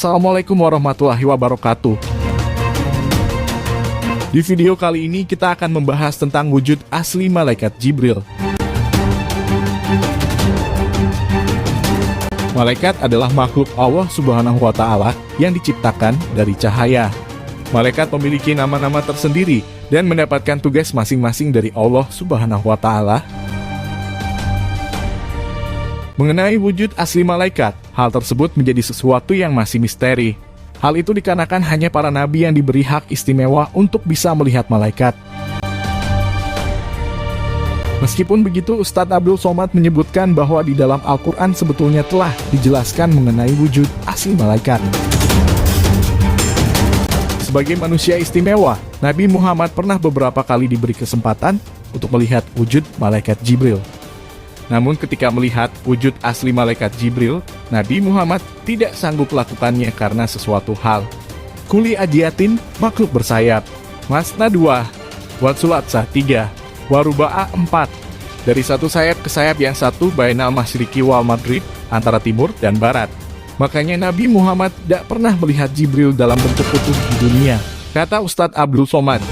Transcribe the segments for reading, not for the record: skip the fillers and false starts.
Assalamualaikum warahmatullahi wabarakatuh. Di video kali ini kita akan membahas tentang wujud asli malaikat Jibril. Malaikat adalah makhluk Allah Subhanahu wa Ta'ala yang diciptakan dari cahaya. Malaikat memiliki nama-nama tersendiri dan mendapatkan tugas masing-masing dari Allah Subhanahu wa Ta'ala. Mengenai wujud asli malaikat, hal tersebut menjadi sesuatu yang masih misteri. Hal itu dikarenakan hanya para nabi yang diberi hak istimewa untuk bisa melihat malaikat. Meskipun begitu, Ustadz Abdul Somad menyebutkan bahwa di dalam Al-Quran sebetulnya telah dijelaskan mengenai wujud asli malaikat. Sebagai manusia istimewa, Nabi Muhammad pernah beberapa kali diberi kesempatan untuk melihat wujud malaikat Jibril. Namun ketika melihat wujud asli malaikat Jibril, Nabi Muhammad tidak sanggup melakukannya karena sesuatu hal. Kuli ajiatin, makhluk bersayap. Masna 2, Watsulatsa 3, Waruba'a 4. Dari satu sayap ke sayap yang satu, bainal masyriqi wal maghrib, antara timur dan barat. Makanya Nabi Muhammad tidak pernah melihat Jibril dalam bentuk utuh di dunia, kata Ustadz Abdul Somad.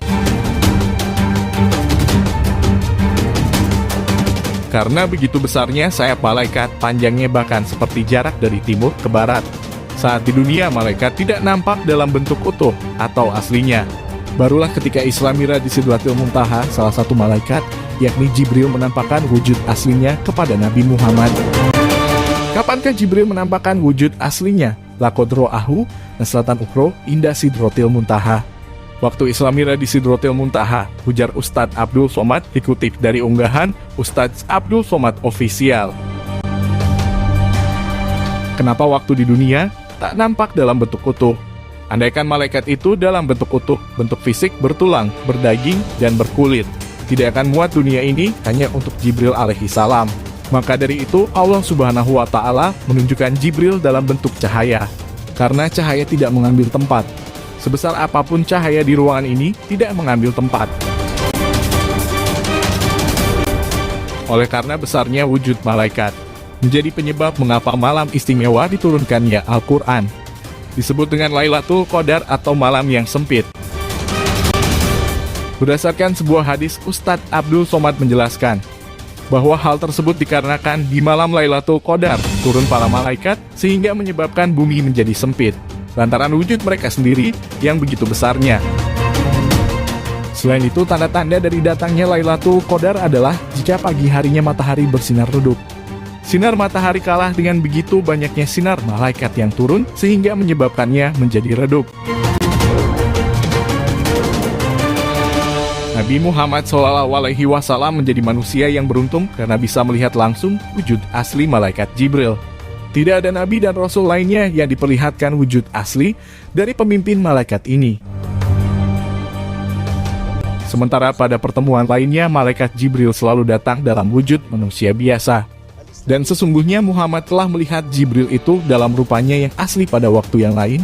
Karena begitu besarnya sayap malaikat, panjangnya bahkan seperti jarak dari timur ke barat. Saat di dunia, malaikat tidak nampak dalam bentuk utuh atau aslinya. Barulah ketika Isra Mi'raj di Sidratil Muntaha, salah satu malaikat, yakni Jibril, menampakkan wujud aslinya kepada Nabi Muhammad. Kapankah Jibril menampakkan wujud aslinya? Laqad ra'ahu naslatan ukhra inda Sidratil Muntaha. Waktu Isra Mi'raj di Sidratil Muntaha, ujar Ustadz Abdul Somad, dikutip dari unggahan Ustadz Abdul Somad Official. Kenapa waktu di dunia tak nampak dalam bentuk utuh? Andaikan malaikat itu dalam bentuk utuh, bentuk fisik, bertulang, berdaging, dan berkulit, tidak akan muat dunia ini hanya untuk Jibril alaihi salam. Maka dari itu Allah Subhanahu wa Ta'ala menunjukkan Jibril dalam bentuk cahaya. Karena cahaya tidak mengambil tempat. Sebesar apapun cahaya di ruangan ini tidak mengambil tempat. Oleh karena besarnya wujud malaikat, menjadi penyebab mengapa malam istimewa diturunkannya Al-Quran. Disebut dengan Lailatul Qadar atau malam yang sempit. Berdasarkan sebuah hadis, Ustadz Abdul Somad menjelaskan bahwa hal tersebut dikarenakan di malam Lailatul Qadar turun para malaikat sehingga menyebabkan bumi menjadi sempit lantaran wujud mereka sendiri yang begitu besarnya. Selain itu, tanda-tanda dari datangnya Lailatul Qadar adalah jika pagi harinya matahari bersinar redup. Sinar matahari kalah dengan begitu banyaknya sinar malaikat yang turun sehingga menyebabkannya menjadi redup. Nabi Muhammad SAW menjadi manusia yang beruntung karena bisa melihat langsung wujud asli malaikat Jibril. Tidak ada nabi dan rasul lainnya yang diperlihatkan wujud asli dari pemimpin malaikat ini. Sementara pada pertemuan lainnya, malaikat Jibril selalu datang dalam wujud manusia biasa. Dan sesungguhnya Muhammad telah melihat Jibril itu dalam rupanya yang asli pada waktu yang lain.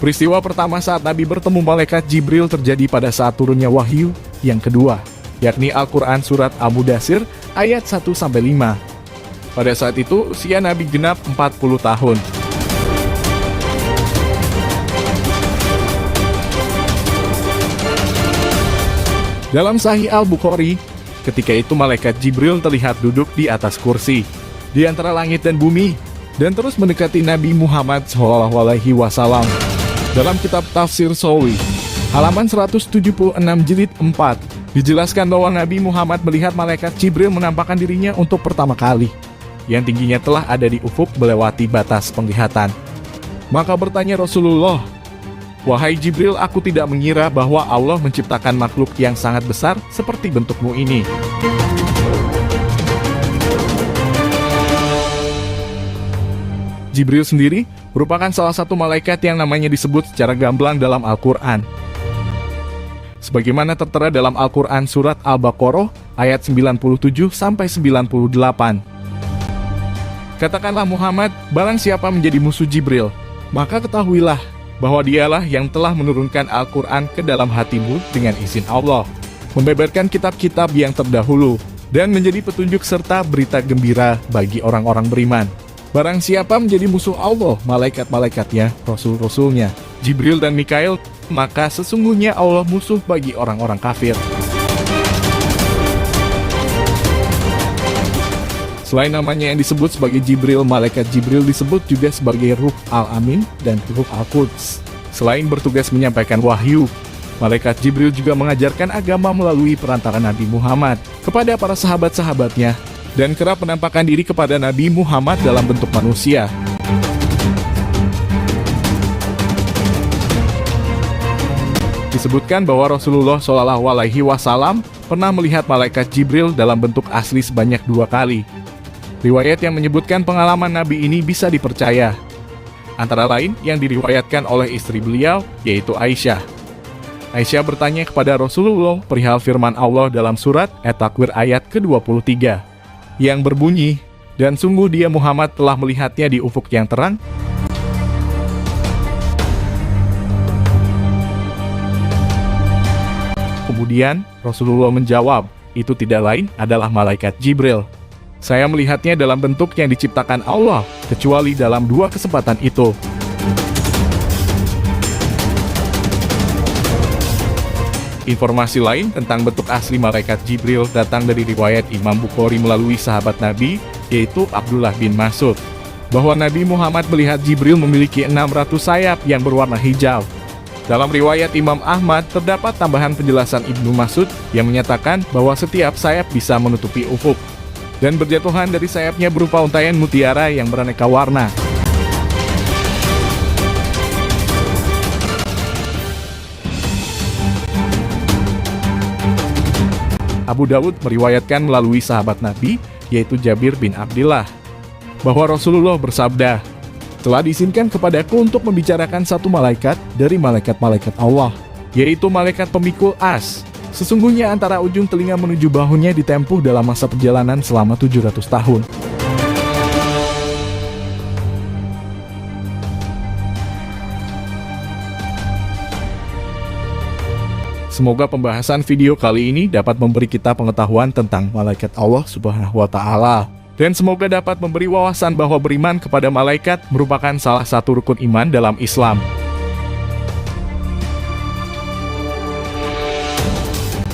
Peristiwa pertama saat Nabi bertemu malaikat Jibril terjadi pada saat turunnya wahyu yang kedua, yakni Al-Quran Surat Al-Mudaththir ayat 1-5. Pada saat itu, usia Nabi genap 40 tahun. Dalam Sahih Al-Bukhari, ketika itu malaikat Jibril terlihat duduk di atas kursi, di antara langit dan bumi, dan terus mendekati Nabi Muhammad SAW. Dalam kitab Tafsir Shawi, halaman 176 jilid 4, dijelaskan bahwa Nabi Muhammad melihat malaikat Jibril menampakkan dirinya untuk pertama kali, yang tingginya telah ada di ufuk melewati batas penglihatan. Maka bertanya Rasulullah, "Wahai Jibril, aku tidak mengira bahwa Allah menciptakan makhluk yang sangat besar seperti bentukmu ini." Jibril sendiri merupakan salah satu malaikat yang namanya disebut secara gamblang dalam Al-Quran. Sebagaimana tertera dalam Al-Quran Surat Al-Baqarah ayat 97-98. Katakanlah Muhammad, barang siapa menjadi musuh Jibril, maka ketahuilah bahwa dialah yang telah menurunkan Al-Quran ke dalam hatimu dengan izin Allah, membeberkan kitab-kitab yang terdahulu, dan menjadi petunjuk serta berita gembira bagi orang-orang beriman. Barang siapa menjadi musuh Allah, malaikat-malaikatnya, rasul-rasulnya, Jibril dan Mikail, maka sesungguhnya Allah musuh bagi orang-orang kafir. Selain namanya yang disebut sebagai Jibril, malaikat Jibril disebut juga sebagai Ruh Al-Amin dan Ruh Al-Quds. Selain bertugas menyampaikan wahyu, malaikat Jibril juga mengajarkan agama melalui perantara Nabi Muhammad kepada para sahabat-sahabatnya dan kerap menampakkan diri kepada Nabi Muhammad dalam bentuk manusia. Disebutkan bahwa Rasulullah Shallallahu Alaihi Wasallam pernah melihat malaikat Jibril dalam bentuk asli sebanyak 2 kali. Riwayat yang menyebutkan pengalaman Nabi ini bisa dipercaya. Antara lain yang diriwayatkan oleh istri beliau, yaitu Aisyah. Aisyah bertanya kepada Rasulullah perihal firman Allah dalam surat At-Takwir ayat ke-23, yang berbunyi, "Dan sungguh dia Muhammad telah melihatnya di ufuk yang terang." Kemudian Rasulullah menjawab, "Itu tidak lain adalah malaikat Jibril. Saya melihatnya dalam bentuk yang diciptakan Allah, kecuali dalam 2 kesempatan itu." Informasi lain tentang bentuk asli malaikat Jibril datang dari riwayat Imam Bukhari melalui sahabat Nabi, yaitu Abdullah bin Mas'ud, bahwa Nabi Muhammad melihat Jibril memiliki 600 sayap yang berwarna hijau. Dalam riwayat Imam Ahmad terdapat tambahan penjelasan Ibnu Mas'ud yang menyatakan bahwa setiap sayap bisa menutupi ufuk, dan berjatuhan dari sayapnya berupa untaian mutiara yang beraneka warna. Abu Dawud meriwayatkan melalui sahabat Nabi, yaitu Jabir bin Abdillah, bahwa Rasulullah bersabda, "Telah diizinkan kepadaku untuk membicarakan satu malaikat dari malaikat-malaikat Allah, yaitu malaikat pemikul as. Sesungguhnya antara ujung telinga menuju bahunya ditempuh dalam masa perjalanan selama 700 tahun. Semoga pembahasan video kali ini dapat memberi kita pengetahuan tentang malaikat Allah Subhanahu wa Ta'ala. Dan semoga dapat memberi wawasan bahwa beriman kepada malaikat merupakan salah satu rukun iman dalam Islam.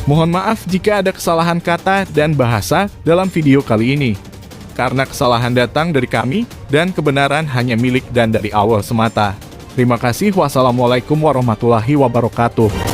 Mohon maaf jika ada kesalahan kata dan bahasa dalam video kali ini. Karena kesalahan datang dari kami dan kebenaran hanya milik dan dari Allah semata. Terima kasih. Wassalamualaikum warahmatullahi wabarakatuh.